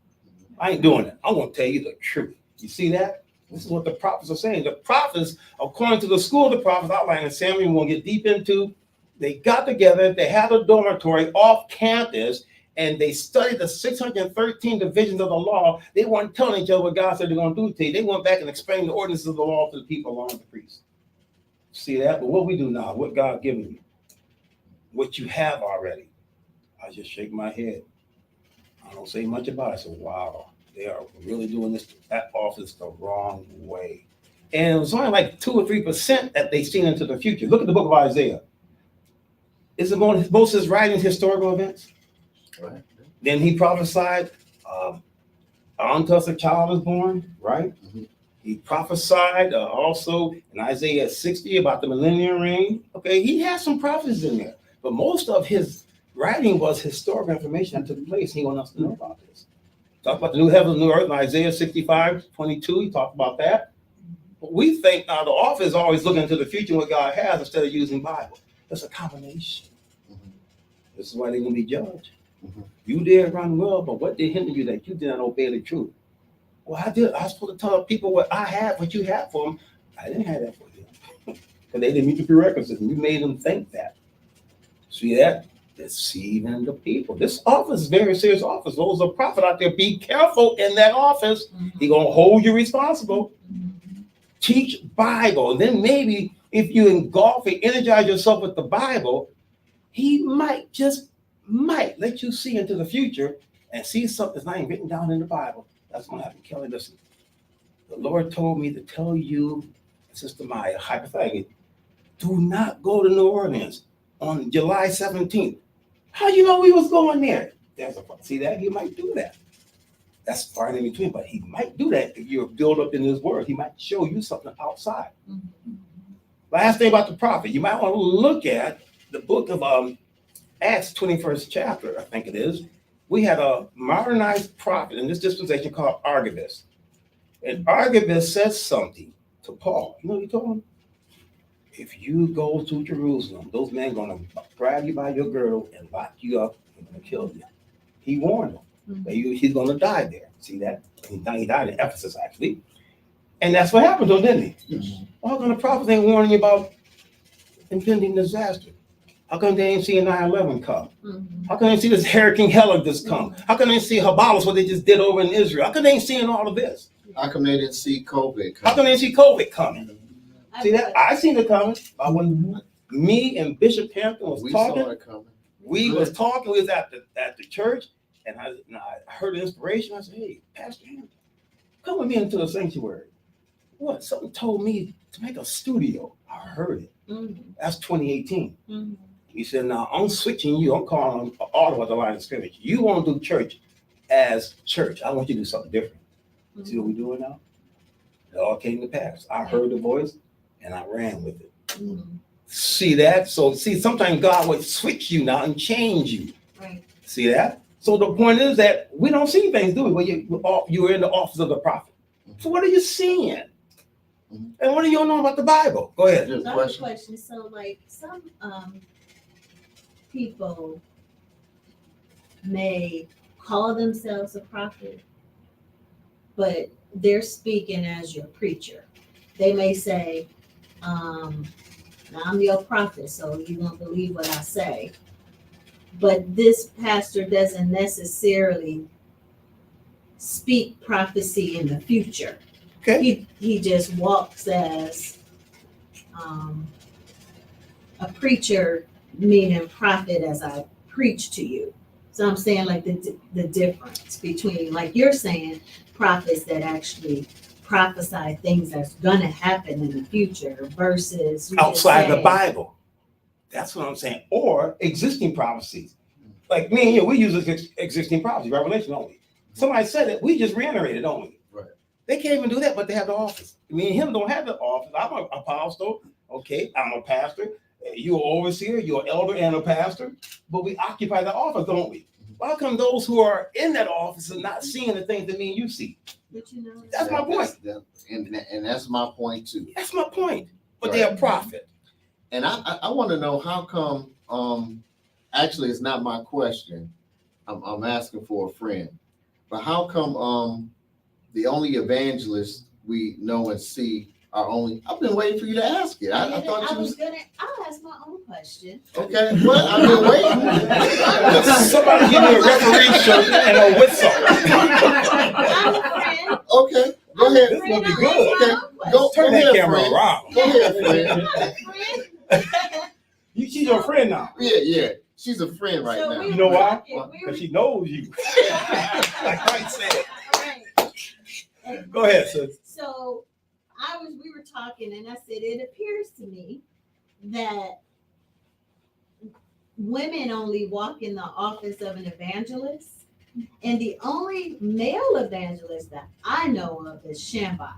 I ain't doing it. I'm going to tell you the truth. You see that? This is what the prophets are saying. The prophets, according to the school of the prophets outlined in Samuel, we'll get deep into, they got together, they had a dormitory off campus, and they studied the 613 divisions of the law. They weren't telling each other what God said they're going to do to you. They went back and explained the ordinances of the law to the people along with the priests. See that? But what we do now, what God given you, what you have already, I just shake my head. I don't say much about it. I say, wow, they are really doing that office the wrong way. And it was only like 2 or 3% that they seen into the future. Look at the book of Isaiah. Isn't most of his writings historical events? Right. Then he prophesied unto us a child is born, right? Mhm. He prophesied also in Isaiah 60 about the millennium reign. Okay, he has some prophecies in there, but most of his writing was historical information that took place. He wanted us to know about this. Talk about the new heavens, new earth in Isaiah 65:22. He talked about that. But we think now the author is always looking into the future and what God has instead of using Bible. It's a combination. This is why they're going to be judged. You did run well, but what did hinder you that you did not obey the truth? Well, I did. I was supposed to tell people what I had, what you had for them. I didn't have that for them because they didn't meet the prerequisites. And you made them think that. See that? Deceiving the people. This office is a very serious office. Those are prophet out there. Be careful in that office. He's gonna hold you responsible. Teach Bible. And then maybe if you engulf and energize yourself with the Bible, he might let you see into the future and see something that's not even written down in the Bible. That's gonna happen. Kelly, listen. The Lord told me to tell you, Sister Maya, hypothetically, do not go to New Orleans on July 17th. How you know we was going there? See that? He might do that. That's far in between, but he might do that if you're built up in his word. He might show you something outside. Last thing about the prophet, you might want to look at the book of Acts 21st chapter, I think it is. We had a modernized prophet in this dispensation called Archivist. And Archivist says something to Paul. You know what he told him? If you go to Jerusalem, those men are going to grab you by your girdle and lock you up and going to kill you. He warned them that he's going to die there. See that? He died in Ephesus, actually. And that's what happened to him, didn't he? Yes. Well, how come the prophets ain't warning you about impending disaster? How come they ain't seeing 9/11 come? How come they ain't see this Hurricane Helen just come? How come they ain't see Habalas, what they just did over in Israel? How come they ain't seeing all of this? How come they didn't see COVID How coming? come they ain't see COVID coming? See that? I seen it coming. When me and Bishop Hampton was We talking, saw it coming. we was at the church, and I heard inspiration. I said, "Hey, Pastor Hampton, come with me into the sanctuary." What? Something told me to make a studio. I heard it. That's 2018. He said, "Now I'm switching you. I'm calling all of the line of scrimmage. You want to do church as church. I want you to do something different." See what we're doing now? It all came to pass. I heard the voice and I ran with it. See that? So sometimes God would switch you now and change you. Right. See that? So the point is that we don't see things, do we? When you're in the office of the prophet. So what are you seeing? And what do you know about the Bible? Go ahead. Just a Another question. question. So, like, some people may call themselves a prophet, but they're speaking as your preacher. They may say, I'm your prophet, so you won't believe what I say. But this pastor doesn't necessarily speak prophecy in the future. Okay. He just walks as a preacher, meaning prophet, as I preach to you. So I'm saying, like, the difference between, like you're saying, prophets that actually prophesy things that's gonna happen in the future versus you just Outside the say, Bible. That's what I'm saying. Or existing prophecies. Like me and you, we use existing prophecy, Revelation only. Somebody said it, we just reiterated, don't we? Right. They can't even do that, but they have the office. Me and him don't have the office. I'm an apostle. Okay, I'm a pastor. You're an overseer, you're an elder and a pastor. But we occupy the office, don't we? Why come those who are in that office are not seeing the things that me and you see? But you know, That's my point. And that's my point too. That's my point. But they're a prophet. And I want to know how come, actually it's not my question. I'm asking for a friend. But how come the only evangelists we know and see are only, I've been waiting for you to ask it. I thought you was, I'll ask my own question. okay, well, I've been waiting. Somebody give me a referee shirt and a whistle. I'm a friend. Okay, go ahead. This will be I'll good. ask my own Go Turn that ahead, camera friend. around. Go ahead, friend. question. I'm a friend. She's your friend now. Yeah. She's a friend right So now. we You know were why? talking- we Because were- she knows you. Like Mike said. Right. Go ahead, sis. So we were talking, and I said, it appears to me that women only walk in the office of an evangelist, and the only male evangelist that I know of is Shambach.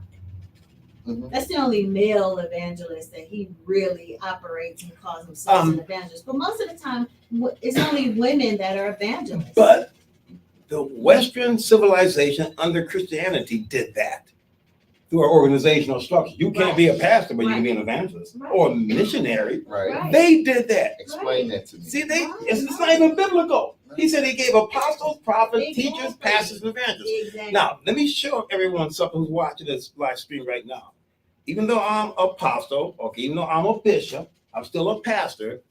Mhm. That's the only male evangelist that he really operates and calls himself an evangelist. But most of the time, it's only women that are evangelists. But the Western civilization under Christianity did that through our organizational structure. You can't be a pastor, but you can be an evangelist or a missionary. Right. Right. They did that. Explain that to me. See, it's not even biblical. He said he gave apostles, prophets, teachers, pastors, and evangelists. Exactly. Now, let me show everyone something who's watching this live stream right now. Even though I'm apostle, okay, even though I'm a bishop, I'm still a pastor,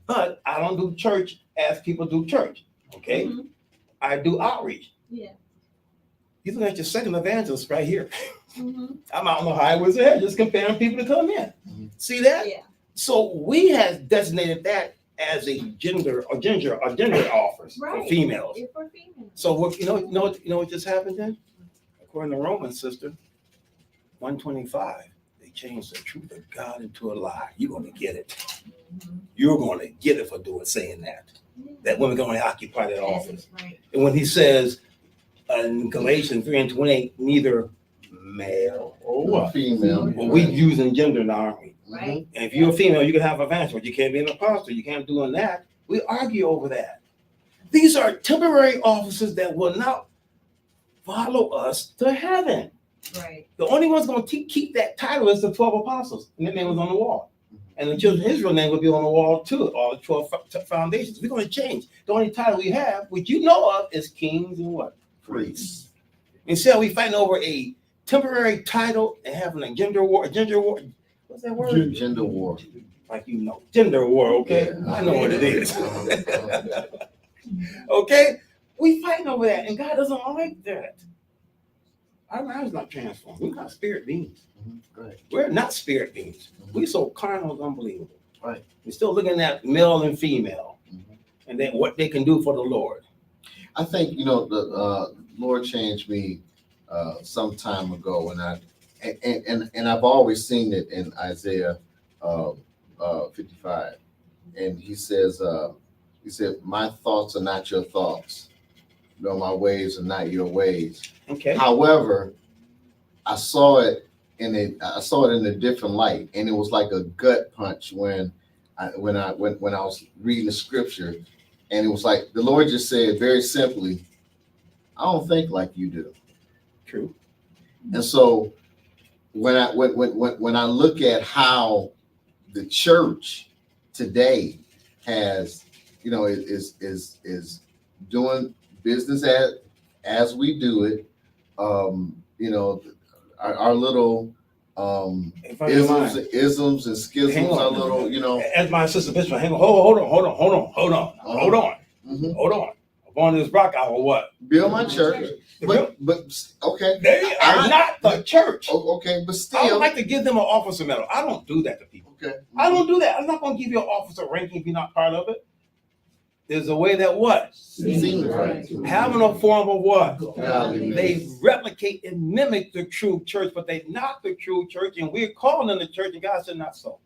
but I don't do church as people do church, okay? Mhm. I do outreach. Yeah. You look at your second evangelist right here. Mhm. I'm out on the highways there, just comparing people to come in. Mhm. See that? Yeah. So we have designated that as a gender offers for Right. females. It's for females. So what you know what just happened then? According to Romans, sister, 125, they changed the truth of God into a lie. You're gonna get it. Mhm. You're gonna get it for saying that. That women can only occupy that office. Right. And when he says in Galatians 3:28, neither male or what? Female. Well, we using gender now, aren't we? Right. And if you're a female, you can have a evangelist, but you can't be an apostle. You can't do that. We argue over that. These are temporary offices that will not follow us to heaven. Right. The only one's going to keep that title is the 12 apostles. And their name was on the wall. And the children of Israel name will be on the wall too, all the 12 foundations. We're going to change. The only title we have, which you know of, is kings and what? Priests. Instead, we fighting over a temporary title and having a gender war. What's that word? Gender war. Like you know, gender war, okay? Yeah. I know what it is. Okay? We fighting over that, and God doesn't like that. Our lives not transformed. We're not spirit beings. Right. We're not spirit beings. We're so carnal, it's unbelievable. Right. We're still looking at male and female, and then what they can do for the Lord. I think the Lord changed me some time ago when and I've always seen it in Isaiah 55, and he said, "My thoughts are not your thoughts, nor my ways are not your ways." Okay. However, I saw it in a different light, and it was like a gut punch when I was reading the scripture, and it was like the Lord just said very simply, "I don't think like you do." True. And so when I look at how the church today has, is doing business as we do it, our little If I don't mind. isms and schisms Hang on. are little, As my assistant bishop, hang on, hold on. Hold on. Upon this rock, I will what? build my church. But okay. They are not the church. Okay, but I still. would like to give them an officer medal. I don't do that to people. Okay. I don't do that. I'm not going to give you an officer ranking if you're not part of it. There's a way that what? Seems right. Having a form of what? Godliness. They replicate and mimic the true church, but they're not the true church, and we're calling them the church, and God said not so.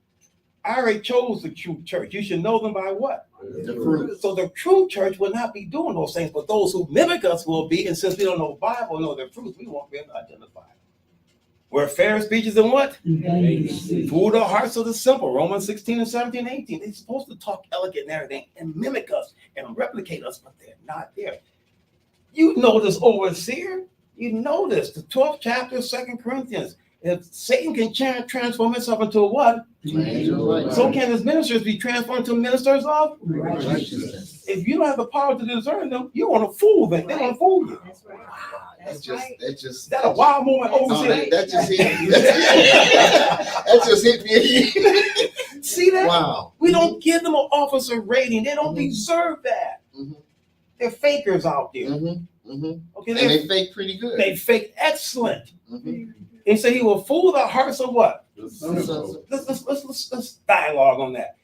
I already chose the true church. You should know them by what? The fruit. So the true church will not be doing those things, but those who mimic us will be, and since we don't know the Bible, know their fruit, we won't be able to identify them. We're fair speeches and what? Fool the hearts of the simple. Romans 16 and 17, 18. They're supposed to talk elegant and everything and mimic us and replicate us, but they're not there. You know this, overseer. You know this. The 12th chapter of 2 Corinthians. If Satan can transform himself into a what? So can his ministers be transformed into ministers of Righteousness. If you don't have the power to discern them, you want to fool them. They want to fool you. That's right. That's That's right. Is that a wild moment, overseer? That just hit me. That just hit me. See that? Wow. We don't give them an officer rating. They don't deserve that. Mhm. They're fakers out there. Mm-hmm. Mm-hmm. Okay, And they fake pretty good. they fake excellent. Mhm. And so he will fool the hearts of what? So- Let's dialogue on that.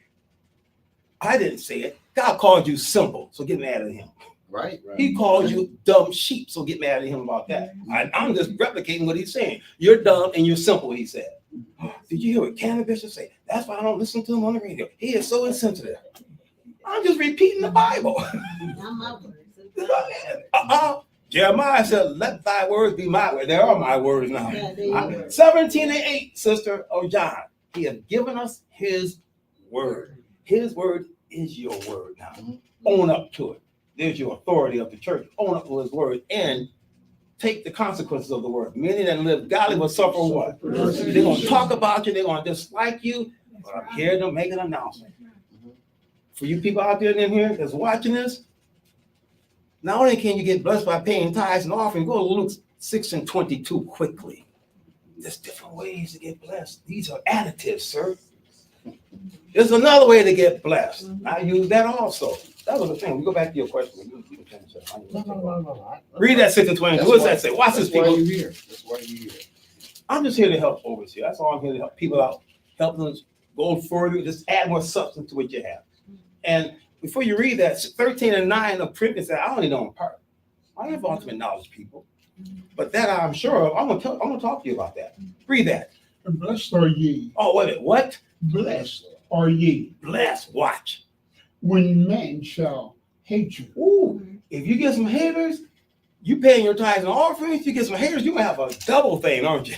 I didn't say it. God called you simple, so get mad at him. Right. He called you dumb sheep, so get mad at him about that. I'm just replicating what he's saying. You're dumb and you're simple, he said. Did you hear what Cannon Bishop say? That's why I don't listen to him on the radio. He is so insensitive. I'm just repeating the Bible. Not my words. Jeremiah said, let thy words be my words. They are my words now. Yeah, they are. 17:8, Sister of John. He has given us his word. His word is your word now. Own up to it. There's your authority of the church. Own up to his word and take the consequences of the word. Many that live godly will suffer what? They're going to talk about you. They're going to dislike you. But I'm here to make an announcement. For you people out there in here that's watching this, not only can you get blessed by paying tithes and offering, go to Luke 6:22 quickly. There's different ways to get blessed. These are additives, sir. There's another way to get blessed. I use that also. That was the thing. We go back to your question. Read that 6:22. What does that say? Watch this, That's why people. you're here. That's why you're here. I'm just here to help overseer. That's all I'm here to help people out. Help them go further. Just add more substance to what you have. And before you read that, 13 and 9 of Corinthians said, I only know in part. I have ultimate knowledge, people. But that I'm sure of, I'm gonna talk to you about that. Read that. Blessed are ye. Oh, wait a minute. What? Blessed are ye Blessed. Watch. when men shall hate you. Ooh, if you get some haters, you paying your tithes and offerings, you get some haters, you gonna have a double thing, aren't you?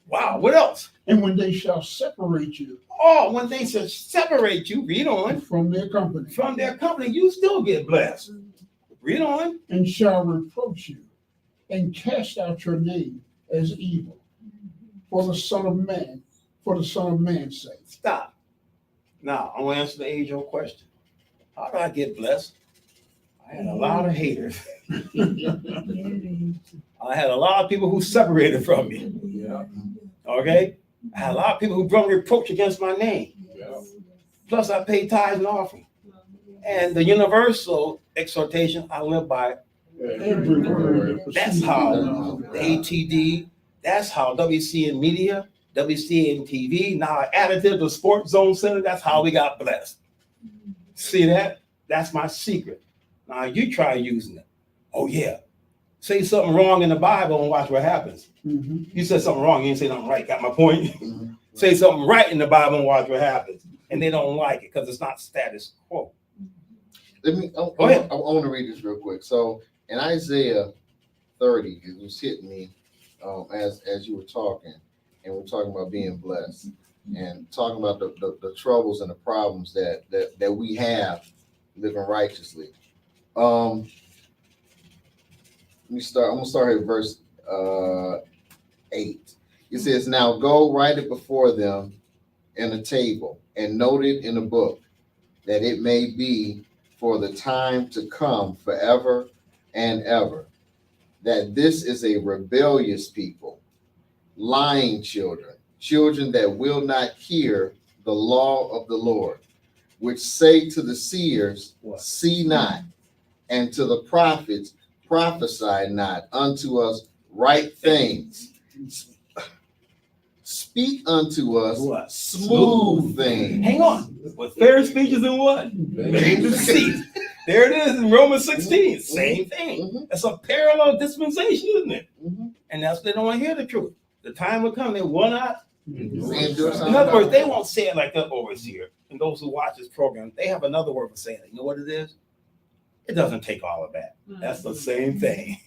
Wow, what else? And when they shall separate you Oh, when they shall separate you, read on, from their company, from their company, you still get blessed. Read on. and shall reproach you, and cast out your name as evil, for the Son of Man's sake. Stop. Now, I want to answer the age-old question. How do I get blessed? I had a lot of haters. I had a lot of people who separated from me. Okay? I had a lot of people who brought reproach against my name. Plus, I paid tithes and offering. And the universal exhortation I live by, Every word. that's how the ATD, that's how WCN Media, WCN TV, now additive to Sports Zone Center, that's how we got blessed. See that? That's my secret. Now you try using it. Oh yeah. Say something wrong in the Bible and watch what happens. You said something wrong, you didn't say nothing right. Got my point? Say something right in the Bible and watch what happens. And they don't like it because it's not status quo. Go ahead. I want to read this real quick. So in Isaiah 30, it was hitting me as you were talking, and we're talking about being blessed and talking about the troubles and the problems that we have living righteously. Let me start. I'm gonna start at verse 8. It says, "Now go write it before them in a table, and note it in a book, that it may be for the time to come forever and ever, that this is a rebellious people, lying children that will not hear the law of the Lord, which say to the seers, see not, and to the prophets, prophesy not unto us right things. Speak unto us What? smooth things." Hang on. With fair speeches and what? Vain deceit. There it is in Romans 16. Same thing. It's a parallel dispensation, isn't it? And that's they don't want to hear the truth. The time will come, they will not. In other words, they won't say it like that overseer. And those who watch this program, they have another word for saying it. You know what it is? It doesn't take all of that. That's the same thing.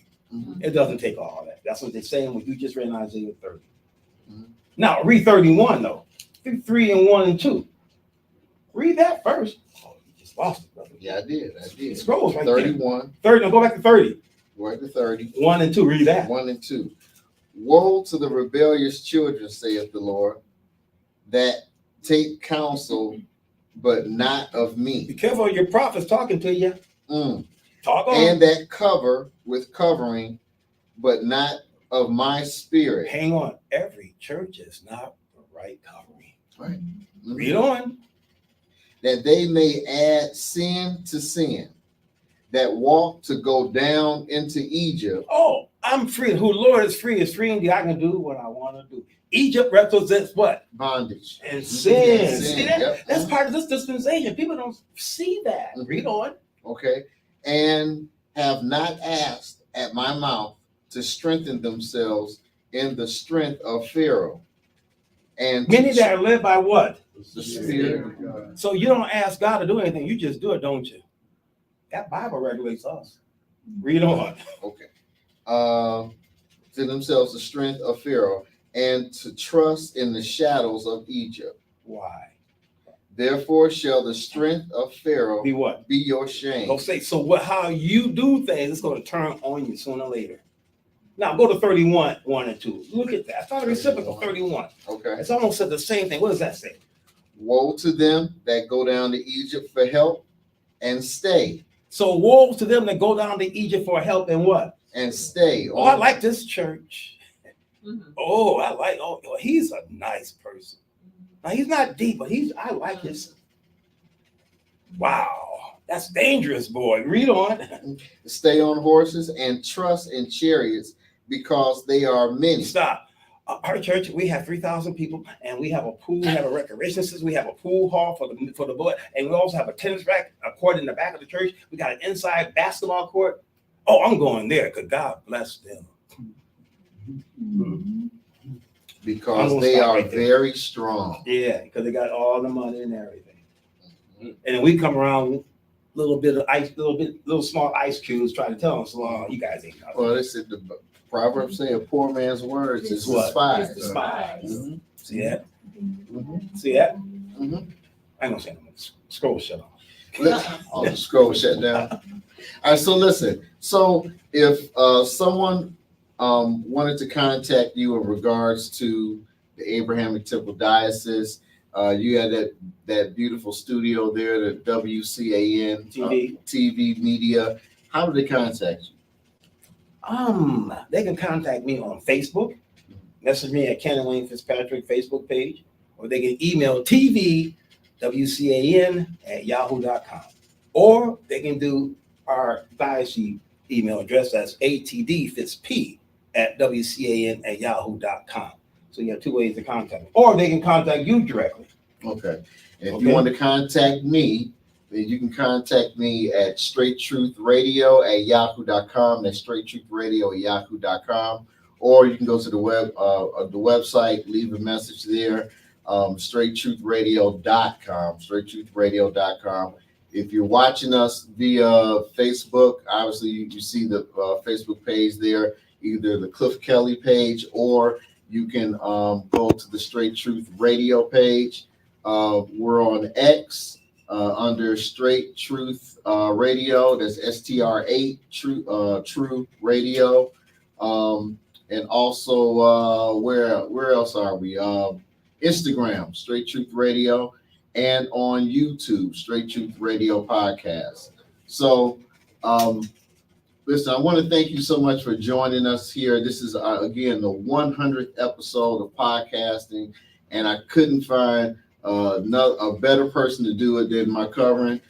It doesn't take all of that. That's what they're saying when you just read Isaiah 30. Now, read 31, though. 3 and 1 and 2. Read that first. Oh, you just lost it, brother. Yeah, I did. It scrolls right 31. there. 30, no, go back to 30. Go back to 30. 1 and 2, read that. 1 and 2. "Woe to the rebellious children, saith the Lord, that take counsel, but not of Be me. careful, your prophet's talking to you. Talk on. And that cover with covering, but not of my spirit." Hang on. Every church is not the right covering. Right. Read on. "That they may add sin to sin, that walk to go down into Egypt." Oh, I'm free. Who Lord is free indeed. I can do what I want to do. Egypt represents what? Bondage. And sin. Sin, See that? yep. That's part of this dispensation. People don't see that. Read on. Okay. "And have not asked at my mouth to strengthen themselves in the strength of Pharaoh. And Many that are led by what? the Spirit." So you don't ask God to do anything. You just do it, don't you? That Bible regulates us. Read on. Okay. to themselves the strength of Pharaoh and to trust in the shadows of Egypt. Why? Therefore shall the strength of Pharaoh Be what? be your shame. Don't say so. What? How you do things, it's going to turn on you sooner or later. Now go to 31, 1 and 2. Look at that. I thought the reciprocal 31. Okay. It's almost said the same thing. What does that say? Woe to them that go down to Egypt for help and stay. So woe to them that go down to Egypt for help and what? And stay. Oh, I like this church. Mhm. Oh, I like. Oh, he's a nice person. Now he's not deep, but I like his. Wow, that's dangerous, boy. Read on. Stay on horses and trust in chariots because they are many. Stop. Our church, we have 3,000 people, and we have a pool, we have a recreation system, we have a pool hall for the boy, and we also have a tennis rack, a court in the back of the church. We got an inside basketball court. Oh, I'm going there because God bless them. Because they are very strong. Yeah, because they got all the money and everything. And then we come around with a little bit of ice, little small ice cubes, trying to tell us, well, you guys ain't nothing. Well, it's the Proverbs say a poor man's words is What? despised. It's despised. Mhm. See that? Mhm. See that? Mhm. I ain't gonna say nothing. Scroll shut off. Oh, the scroll shut down. All right, so listen. So if someone wanted to contact you in regards to the Abrahamic Temple Diocese, you had that beautiful studio there, the WCAN TV media. How do they contact you? They can contact me on Facebook. Message me at Ken and Wayne Fitzpatrick Facebook page, or they can email tvwcan@yahoo.com, or they can do our diocese email address. That's atdfitzp@wcan@yahoo.com. So you have two ways to contact me, or they can contact you directly. Okay. If you want to contact me, then you can contact me at straighttruthradio@yahoo.com. That's straighttruthradio@yahoo.com. Or you can go to the website, leave a message there, straighttruthradio.com, straighttruthradio.com. If you're watching us via Facebook, obviously you see the Facebook page there, either the Cliff Kelly page, or you can go to the Straight Truth Radio page. We're on X under Straight Truth Radio. That's STR8 True Radio. And also where else are we? Instagram, Straight Truth Radio, and on YouTube, Straight Truth Radio Podcast. So listen, I want to thank you so much for joining us here. This is again the 100th episode of podcasting, and I couldn't find a better person to do it than my covering,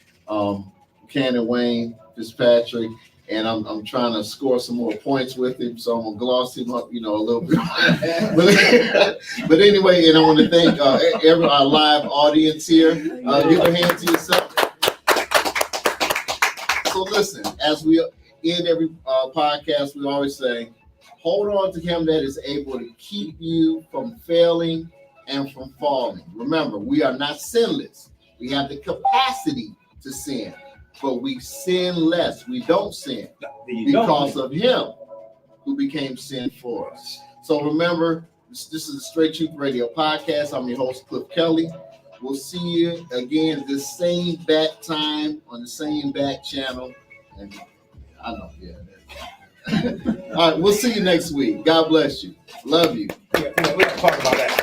Ken and Wayne Fitzpatrick, and I'm trying to score some more points with him, so I'm gonna gloss him up, a little bit. but anyway, and I want to thank our live audience here. Give a hand to yourself. So listen, as we end every podcast, we always say, hold on to him that is able to keep you from failing and from falling. Remember, we are not sinless. We have the capacity to sin, but we sin less. We don't sin because of him who became sin for us. So remember, this is the Straight Truth Radio Podcast. I'm your host, Cliff Kelly. We'll see you again this same back time on the same back channel. And I know, yeah. All right, we'll see you next week. God bless you. Love you. We'll talk about that.